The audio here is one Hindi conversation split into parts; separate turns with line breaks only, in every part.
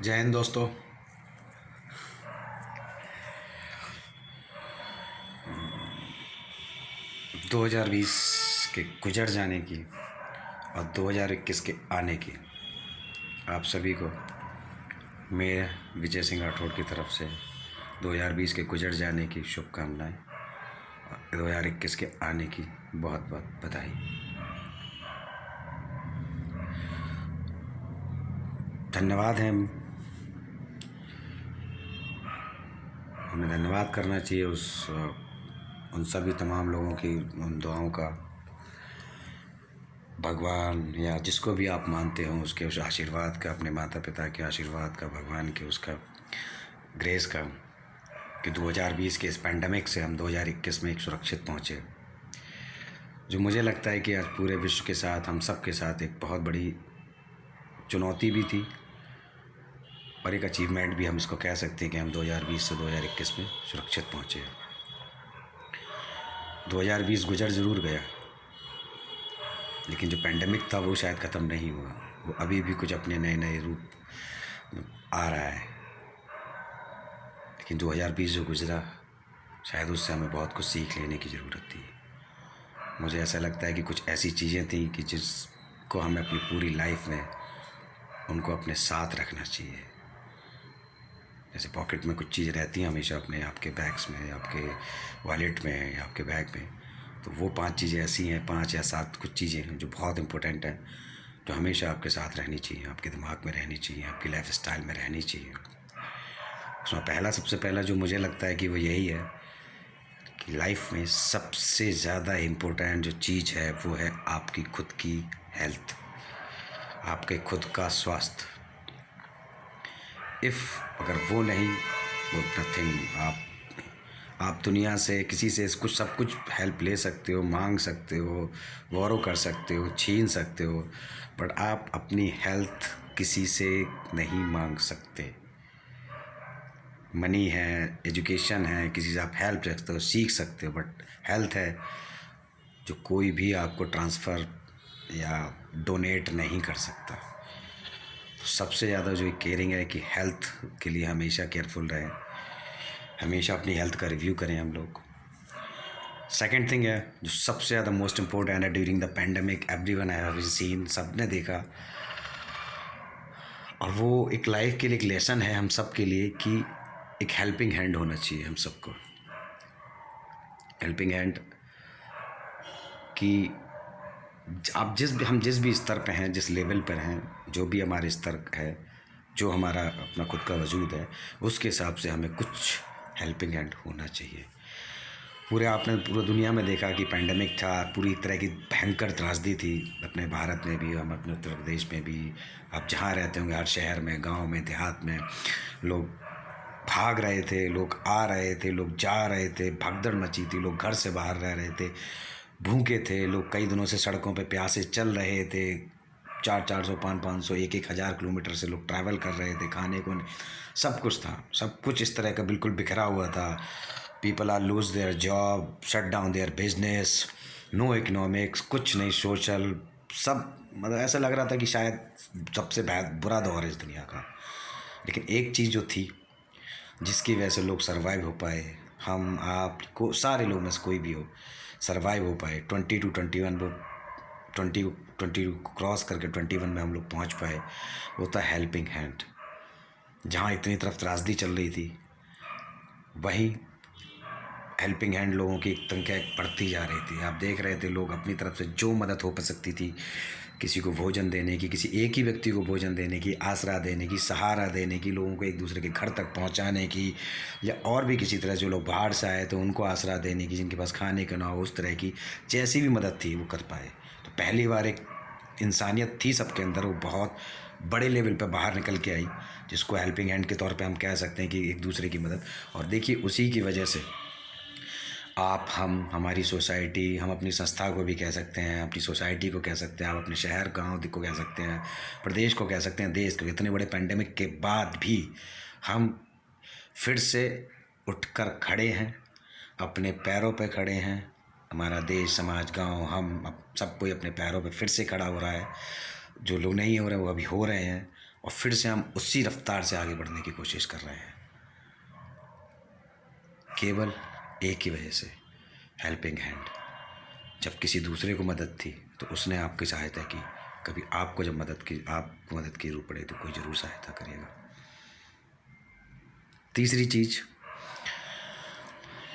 जय हिंद दोस्तों। 2020 के गुजर जाने की और 2021 के आने की आप सभी को मैं विजय सिंह राठौड़ की तरफ से 2020 के गुजर जाने की शुभकामनाएं और 2021 के आने की बहुत बहुत बधाई। धन्यवाद है, हमें धन्यवाद करना चाहिए उन सभी तमाम लोगों की उन दुआओं का, भगवान या जिसको भी आप मानते हो उसके उस आशीर्वाद का, अपने माता पिता के आशीर्वाद का, भगवान के उसका ग्रेस का, कि 2020 के इस पैंडमिक से हम 2021 में एक सुरक्षित पहुँचे, जो मुझे लगता है कि आज पूरे विश्व के साथ, हम सब के साथ एक बहुत बड़ी चुनौती भी थी और एक अचीवमेंट भी हम इसको कह सकते हैं कि हम 2020 से 2021 में सुरक्षित पहुँचे। 2020 गुजर ज़रूर गया, लेकिन जो पैंडमिक था वो शायद ख़त्म नहीं हुआ, वो अभी भी कुछ अपने नए नए रूप आ रहा है। लेकिन 2020 जो गुज़रा, शायद उससे हमें बहुत कुछ सीख लेने की ज़रूरत थी। मुझे ऐसा लगता है कि कुछ ऐसी चीज़ें थी कि जिसको हमें अपनी पूरी लाइफ में उनको अपने साथ रखना चाहिए। जैसे पॉकेट में कुछ चीज़ रहती हैं हमेशा अपने, आपके बैग्स में, आपके वॉलेट में या आपके बैग में, तो वो 5 चीज़ें ऐसी हैं, 5 या 7 कुछ चीज़ें हैं जो बहुत इम्पोर्टेंट हैं, जो हमेशा आपके साथ रहनी चाहिए, आपके दिमाग में रहनी चाहिए, आपकी लाइफ स्टाइल में रहनी चाहिए। उसमें सबसे पहला जो मुझे लगता है कि वो यही है कि लाइफ में सबसे ज़्यादा इम्पोर्टेंट जो चीज़ है वो है आपकी खुद की हेल्थ, आपके खुद का स्वास्थ्य। अगर वो नहीं, वो नथिंग। आप दुनिया से, किसी से कुछ सब कुछ हेल्प ले सकते हो, मांग सकते हो, बोरो कर सकते हो, छीन सकते हो, बट आप अपनी हेल्थ किसी से नहीं मांग सकते। मनी है, एजुकेशन है, किसी से आप हेल्प ले सकते हो, सीख सकते हो, बट हेल्थ है जो कोई भी आपको ट्रांसफ़र या डोनेट नहीं कर सकता। तो सबसे ज़्यादा जो केयरिंग है कि हेल्थ के लिए हमेशा केयरफुल रहें, हमेशा अपनी हेल्थ का रिव्यू करें हम लोग। सेकंड थिंग है जो सबसे ज़्यादा मोस्ट इम्पोर्टेंट है, during the pandemic everyone have seen, सबने देखा, और वो एक लाइफ के लिए एक लेसन है हम सब के लिए कि एक हेल्पिंग हैंड होना चाहिए हम सबको। हेल्पिंग हैंड कि हम जिस भी स्तर पे हैं, जिस लेवल पर हैं, जो भी हमारे स्तर है, जो हमारा अपना खुद का वजूद है, उसके हिसाब से हमें कुछ हेल्पिंग हैंड होना चाहिए। आपने पूरी दुनिया में देखा कि पैंडमिक था, पूरी तरह की भयंकर त्रासदी थी, अपने भारत में भी, हम अपने उत्तर प्रदेश में भी, आप जहाँ रहते होंगे, हर शहर में, गांव में, देहात में लोग भाग रहे थे, लोग आ रहे थे, लोग जा रहे थे, भगदड़ मची थी, लोग घर से बाहर रह रहे थे, भूखे थे लोग, कई दिनों से सड़कों पे प्यासे चल रहे थे, 400, 500, 1,000 किलोमीटर से लोग ट्रैवल कर रहे थे, खाने को सब कुछ था, सब कुछ इस तरह का बिल्कुल बिखरा हुआ था। People are lose their job, shut down their business, no economics, कुछ नहीं सोशल, सब मतलब ऐसा लग रहा था कि शायद सबसे बुरा दौर है इस दुनिया का। लेकिन एक चीज़ जो थी जिसकी वजह से लोग सर्वाइव हो पाए, हम आप को सारे लोग में से कोई भी हो सर्वाइव हो पाए, 20 to 21 वो 20 को क्रॉस करके 21 में हम लोग पहुंच पाए, वो था हेल्पिंग हैंड। जहाँ इतनी तरफ त्रासदी चल रही थी, वहीं हेल्पिंग हैंड लोगों की संख्या बढ़ती जा रही थी। आप देख रहे थे लोग अपनी तरफ से जो मदद हो सकती थी, किसी को भोजन देने की, किसी एक ही व्यक्ति को भोजन देने की, आसरा देने की, सहारा देने की, लोगों को एक दूसरे के घर तक पहुंचाने की, या और भी किसी तरह जो लोग बाहर से आए तो उनको आसरा देने की, जिनके पास खाने का ना हो, उस तरह की जैसी भी मदद थी वो कर पाए। तो पहली बार एक इंसानियत थी सबके अंदर, वो बहुत बड़े लेवल पर बाहर निकल के आई, जिसको हेल्पिंग हैंड के तौर पर हम कह सकते हैं कि एक दूसरे की मदद। और देखिए उसी की वजह से आप, हमारी सोसाइटी, हम अपनी संस्था को भी कह सकते हैं, अपनी सोसाइटी को कह सकते हैं, आप अपने शहर गांव को कह सकते हैं, प्रदेश को कह सकते हैं, देश को। इतने बड़े पैंडमिक के बाद भी हम फिर से उठकर खड़े हैं, अपने पैरों पे खड़े हैं। हमारा देश, समाज, गांव, हम अब सब कोई अपने पैरों पे फिर से खड़ा हो रहा है। जो लोग नहीं हो रहे वो अभी हो रहे हैं, और फिर से हम उसी रफ्तार से आगे बढ़ने की कोशिश कर रहे हैं, केवल एक ही वजह से, हेल्पिंग हैंड। जब किसी दूसरे को मदद थी तो उसने आपकी सहायता की, कभी आपको जब आपको मदद की जरूरत पड़े तो कोई ज़रूर सहायता करेगा। तीसरी चीज़,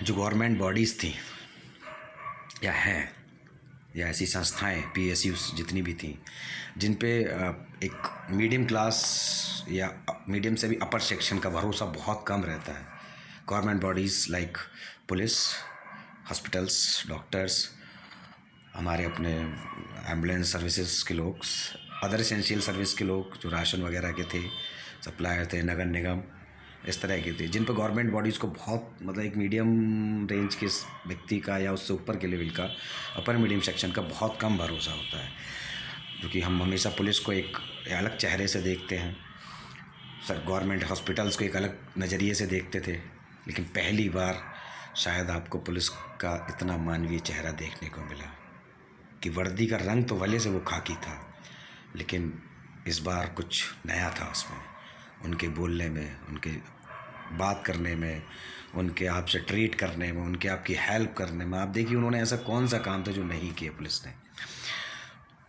जो गवर्नमेंट बॉडीज़ थी या हैं, या ऐसी संस्थाएं PSUs जितनी भी थी, जिन पे एक मीडियम क्लास या मीडियम से भी अपर सेक्शन का भरोसा बहुत कम रहता है। Government bodies like police, hospitals, doctors, हमारे अपने एम्बुलेंस सर्विसेज के लोग, अदर एसेंशियल सर्विस के लोग जो राशन वगैरह के थे, सप्लायर थे, नगर निगम, इस तरह के थे, जिन पर गवर्नमेंट बॉडीज़ को बहुत मतलब एक मीडियम रेंज के व्यक्ति का या उससे ऊपर के लेवल का, अपर मीडियम सेक्शन का बहुत कम भरोसा होता है। क्योंकि हम हमेशा पुलिस को एक अलग चेहरे से देखते हैं, सर गवर्नमेंट हॉस्पिटल्स को एक अलग नज़रिए से देखते थे, लेकिन पहली बार शायद आपको पुलिस का इतना मानवीय चेहरा देखने को मिला कि वर्दी का रंग तो भले से वो खाकी था, लेकिन इस बार कुछ नया था उसमें, उनके बोलने में, उनके बात करने में, उनके आपसे ट्रीट करने में, उनके आपकी हेल्प करने में। आप देखिए उन्होंने ऐसा कौन सा काम था जो नहीं किया पुलिस ने।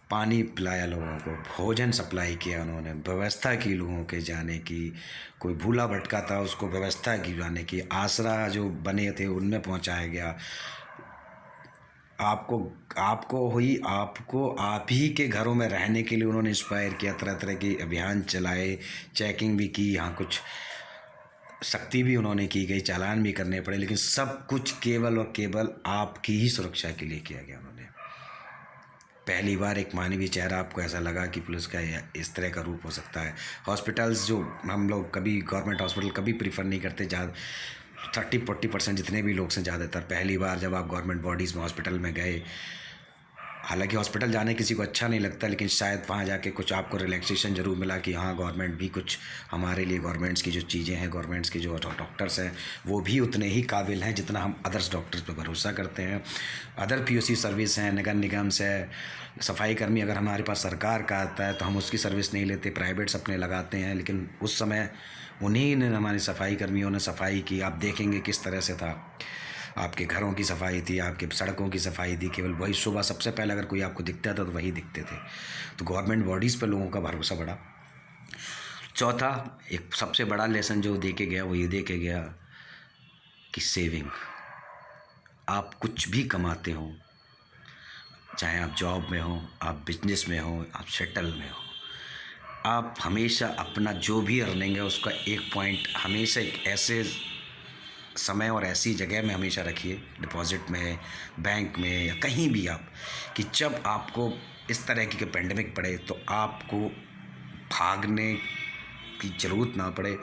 पानी पिलाया लोगों को, भोजन सप्लाई किया उन्होंने, व्यवस्था की लोगों के जाने की, कोई भूला भटका था उसको व्यवस्था की जाने की, आसरा जो बने थे उनमें पहुंचाया गया। आपको आप ही के घरों में रहने के लिए उन्होंने इंस्पायर किया, तरह तरह के अभियान चलाए, चेकिंग भी की, यहाँ कुछ सख्ती भी उन्होंने की गई, चालान भी करने पड़े, लेकिन सब कुछ केवल और केवल आपकी ही सुरक्षा के लिए किया गया उन्होंने। पहली बार एक मानवीय चेहरा आपको ऐसा लगा कि पुलिस का इस तरह का रूप हो सकता है। हॉस्पिटल्स जो हम लोग कभी गवर्नमेंट हॉस्पिटल कभी प्रीफर नहीं करते, ज़्यादा 30-40% जितने भी लोग हैं, ज़्यादातर पहली बार जब आप गवर्नमेंट बॉडीज़ में हॉस्पिटल में गए, हालांकि हॉस्पिटल जाने किसी को अच्छा नहीं लगता, लेकिन शायद वहाँ जाके कुछ आपको रिलैक्सेशन ज़रूर मिला कि हाँ गवर्नमेंट भी कुछ हमारे लिए, गवर्नमेंट्स की जो चीज़ें हैं, गवर्नमेंट्स के जो डॉक्टर्स हैं वो भी उतने ही काबिल हैं जितना हम अदर्स डॉक्टर्स पे भरोसा करते हैं। अदर POC सर्विस हैं, नगर निगम से, सफाई कर्मी अगर हमारे पास सरकार का आता है तो हम उसकी सर्विस नहीं लेते, प्राइवेट्स अपने लगाते हैं, लेकिन उस समय उन्हीं ने, हमारे सफाई कर्मियों ने सफाई की। आप देखेंगे किस तरह से था, आपके घरों की सफाई थी, आपके सड़कों की सफाई थी, केवल वही सुबह सबसे पहले अगर कोई आपको दिखता था तो वही दिखते थे। तो गवर्नमेंट बॉडीज़ पर लोगों का भरोसा बढ़ा। चौथा, एक सबसे बड़ा लेसन जो दे के गया वो ये दे के गया कि सेविंग। आप कुछ भी कमाते हो, चाहे आप जॉब में हो, आप बिजनेस में हो, आप सेटल में हो, आप हमेशा अपना जो भी अर्निंग है उसका एक पॉइंट हमेशा एक ऐसे समय और ऐसी जगह में हमेशा रखिए, डिपॉजिट में, बैंक में या कहीं भी आप, कि जब आपको इस तरह की पेंडेमिक पड़े तो आपको भागने की ज़रूरत ना पड़े।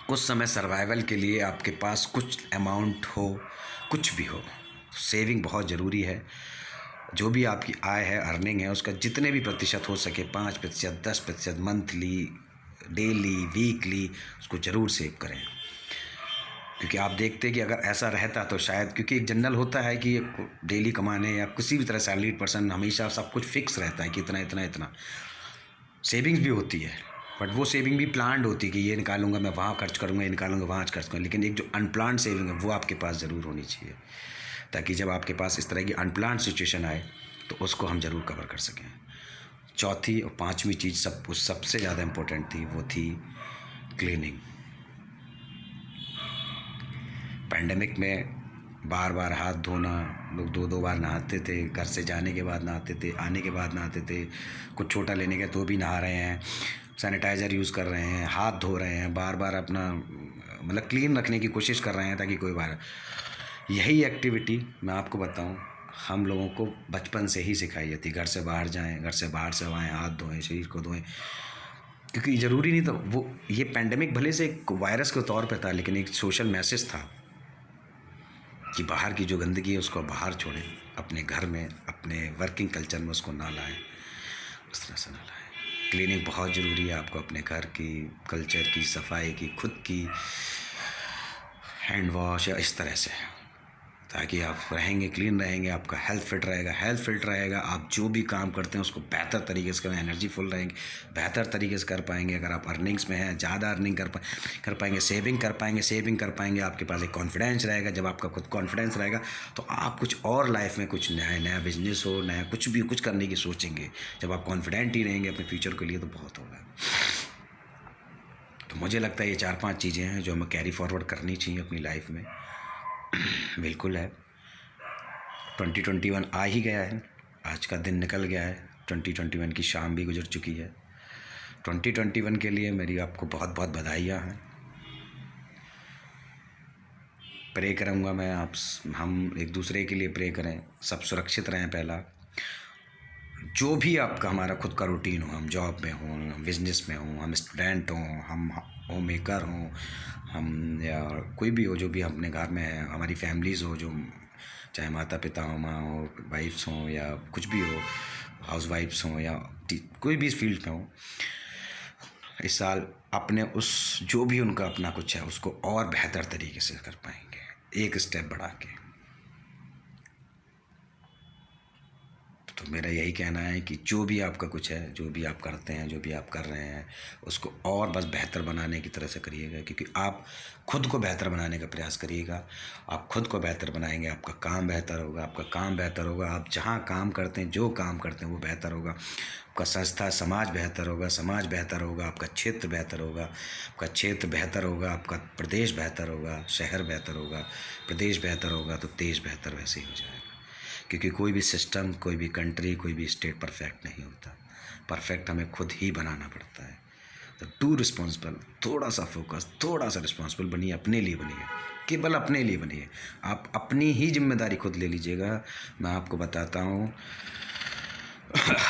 उस समय सर्वाइवल के लिए आपके पास कुछ अमाउंट हो, कुछ भी हो। सेविंग बहुत ज़रूरी है। जो भी आपकी आय है, अर्निंग है, उसका जितने भी प्रतिशत हो सके, 5%, 10%, मंथली, डेली, वीकली, उसको ज़रूर सेव करें। क्योंकि आप देखते हैं कि अगर ऐसा रहता तो शायद, क्योंकि एक जनरल होता है कि डेली कमाने या किसी भी तरह सैलरीड पर्सन हमेशा सब कुछ फिक्स रहता है कि इतना इतना इतना। सेविंग्स भी होती है, बट वो सेविंग भी प्लान्ड होती है कि ये निकालूंगा मैं वहाँ खर्च करूँगा, ये निकालूंगा वहाँ खर्च करूँगा। लेकिन एक जो अनप्लान्ड सेविंग है वो आपके पास ज़रूर होनी चाहिए, ताकि जब आपके पास इस तरह की अनप्लान्ड सिचुएशन आए तो उसको हम ज़रूर कवर कर सकें। चौथी और पाँचवीं चीज़ सबसे ज़्यादा इम्पोर्टेंट थी, वो थी क्लीनिंग। पैंडेमिक में बार बार हाथ धोना, लोग 2-2 बार नहाते थे, घर से जाने के बाद नहाते थे, आने के बाद नहाते थे, कुछ छोटा लेने के तो भी नहा रहे हैं, सैनिटाइज़र यूज़ कर रहे हैं, हाथ धो रहे हैं, बार बार अपना मतलब क्लीन रखने की कोशिश कर रहे हैं ताकि कोई बार। यही एक्टिविटी मैं आपको बताऊं, हम लोगों को बचपन से ही सिखाई जाती। घर से बाहर जाएं, घर से बाहर से आएँ, हाथ धोएं, शरीर को धोएं, क्योंकि ज़रूरी नहीं था वो, ये पैंडेमिक भले से एक वायरस के तौर पे था, लेकिन एक सोशल मैसेज था कि बाहर की जो गंदगी है उसको बाहर छोड़ें, अपने घर में, अपने वर्किंग कल्चर में उसको ना लाएं, उस तरह से ना लाएं। क्लीनिंग बहुत ज़रूरी है, आपको अपने घर की, कल्चर की, सफाई की, खुद की, हैंड वॉश या इस तरह से। ताकि आप रहेंगे, क्लीन रहेंगे, आपका हेल्थ फिट रहेगा, आप जो भी काम करते हैं उसको बेहतर तरीके से करें, एनर्जीफुल रहेंगे, बेहतर तरीके से कर पाएंगे। अगर आप अर्निंग्स में हैं, ज़्यादा अर्निंग कर पाएंगे, सेविंग कर पाएंगे, आपके पास एक कॉन्फिडेंस रहेगा। जब आपका खुद कॉन्फिडेंस रहेगा तो आप कुछ और लाइफ में कुछ नया बिजनेस हो, नया कुछ करने की सोचेंगे। जब आप कॉन्फिडेंट ही रहेंगे अपने फ्यूचर के लिए तो बहुत होगा। तो मुझे लगता है ये 4-5 चीज़ें हैं जो हमें कैरी फॉरवर्ड करनी चाहिए अपनी लाइफ में। बिल्कुल है। 2021 आ ही गया है, आज का दिन निकल गया है, 2021 की शाम भी गुजर चुकी है। 2021 के लिए मेरी आपको बहुत बहुत बधाइयाँ हैं। प्रे करूँगा मैं, हम एक दूसरे के लिए प्रे करें, सब सुरक्षित रहें। पहला, जो भी आपका हमारा खुद का रूटीन हो, हम जॉब में हों, हम बिज़नेस में हों, हम स्टूडेंट हों, हम होम मेकर हों, हम या कोई भी हो, जो भी अपने घर में है, हमारी फैमिलीज़ हो, जो चाहे माता पिता हो, माँ हो, वाइफ्स हों या कुछ भी हो, हाउस वाइफ्स हों या कोई भी इस फील्ड में हो, इस साल अपने उस जो भी उनका अपना कुछ है उसको और बेहतर तरीके से कर पाएंगे, एक स्टेप बढ़ा के। तो मेरा यही कहना है कि जो भी आपका कुछ है, जो भी आप करते हैं, जो भी आप कर रहे हैं, उसको और बस बेहतर बनाने की तरह से करिएगा। क्योंकि आप खुद को बेहतर बनाने का प्रयास करिएगा, आप खुद को बेहतर बनाएंगे, आपका काम बेहतर होगा, आप जहाँ काम करते हैं, जो काम करते हैं वो बेहतर होगा, आपका संस्था समाज बेहतर होगा, आपका क्षेत्र बेहतर होगा, आपका प्रदेश बेहतर होगा, शहर बेहतर होगा, प्रदेश बेहतर होगा तो देश बेहतर वैसे ही हो जाएगा। क्योंकि कोई भी सिस्टम, कोई भी कंट्री, कोई भी स्टेट परफेक्ट नहीं होता, परफेक्ट हमें खुद ही बनाना पड़ता है। तो टू रिस्पॉन्सिबल, थोड़ा सा फोकस, थोड़ा सा रिस्पॉन्सिबल बनिए, अपने लिए बनिए, केवल अपने लिए बनिए। आप अपनी ही जिम्मेदारी खुद ले लीजिएगा, मैं आपको बताता हूँ,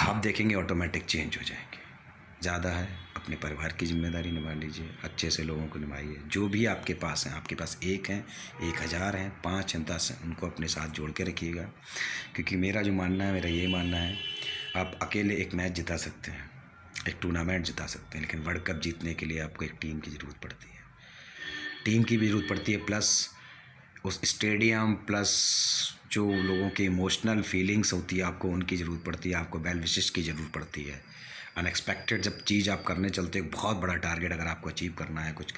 आप देखेंगे ऑटोमेटिक चेंज हो जाएंगे। ज़्यादा है, अपने परिवार की जिम्मेदारी निभा लीजिए, अच्छे से लोगों को निभाइए। जो भी आपके पास हैं, आपके पास 1 हैं, 1000 हैं, 5 हैं, 10 हैं, उनको अपने साथ जोड़ के रखिएगा। क्योंकि मेरा ये मानना है, आप अकेले एक मैच जिता सकते हैं, एक टूर्नामेंट जिता सकते हैं, लेकिन वर्ल्ड कप जीतने के लिए आपको एक टीम की ज़रूरत पड़ती है। टीम की भी ज़रूरत पड़ती है, प्लस उस स्टेडियम, प्लस जो लोगों की इमोशनल फीलिंग्स होती है, आपको उनकी ज़रूरत पड़ती है, आपको वेल विशेस की ज़रूरत पड़ती है। अनएक्सपेक्टेड जब चीज़ आप करने चलते हो, बहुत बड़ा टारगेट अगर आपको अचीव करना है कुछ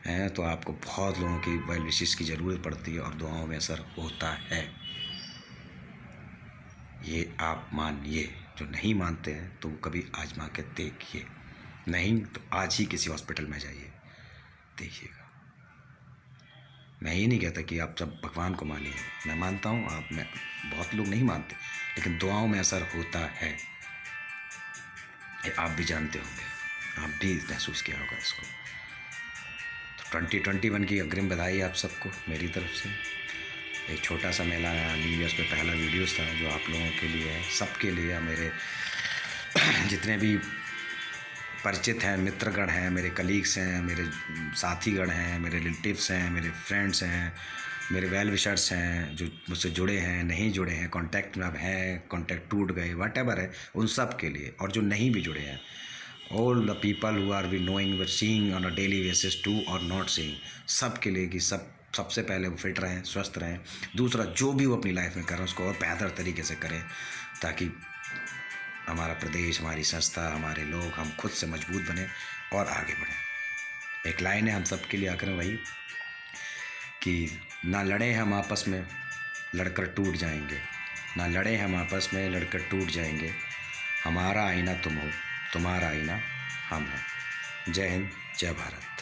है, तो आपको बहुत लोगों की वेल विशेस की ज़रूरत पड़ती है और दुआओं में असर होता है। ये आप मानिए, जो नहीं मानते हैं तो वो कभी आजमा के देखिए, नहीं तो आज ही किसी हॉस्पिटल में जाइए, देखिएगा। मैं ये नहीं कहता कि आप सब भगवान को मानिए, मैं मानता हूँ, बहुत लोग नहीं मानते, लेकिन दुआओं में असर होता है, ये आप भी जानते होंगे, आप भी महसूस किया होगा इसको। तो 2021 की अग्रिम बधाई आप सबको मेरी तरफ से। एक छोटा सा मेला न्यू ईयर्स पे पहला वीडियोस था जो आप लोगों के लिए है, सबके लिए, मेरे जितने भी परिचित हैं, मित्रगण हैं, मेरे कलीग्स हैं, मेरे साथीगण हैं, मेरे रिलेटिव्स हैं, मेरे फ्रेंड्स हैं, मेरे वेल विशर्स हैं, जो मुझसे जुड़े हैं, नहीं जुड़े हैं, कांटेक्ट में अब हैं, कांटेक्ट टूट गए, व्हाटएवर है, उन सब के लिए, और जो नहीं भी जुड़े हैं, all the people who are we knowing, we seeing on a daily basis to और नॉट सीइंग, सब के लिए कि सबसे पहले वो फिट रहें, स्वस्थ रहें। दूसरा, जो भी वो अपनी लाइफ में कर रहे हैं उसको और बेहतर तरीके से करें, ताकि हमारा प्रदेश, हमारी संस्था, हमारे लोग, हम खुद से मजबूत बने और आगे बढ़ें। एक लाइन है हम सब के लिए आकर वही कि ना लड़े हम आपस में, लड़कर टूट जाएंगे, ना लड़े हम आपस में, लड़कर टूट जाएंगे, हमारा आईना तुम हो, तुम्हारा आईना हम हैं। जय हिंद, जय भारत।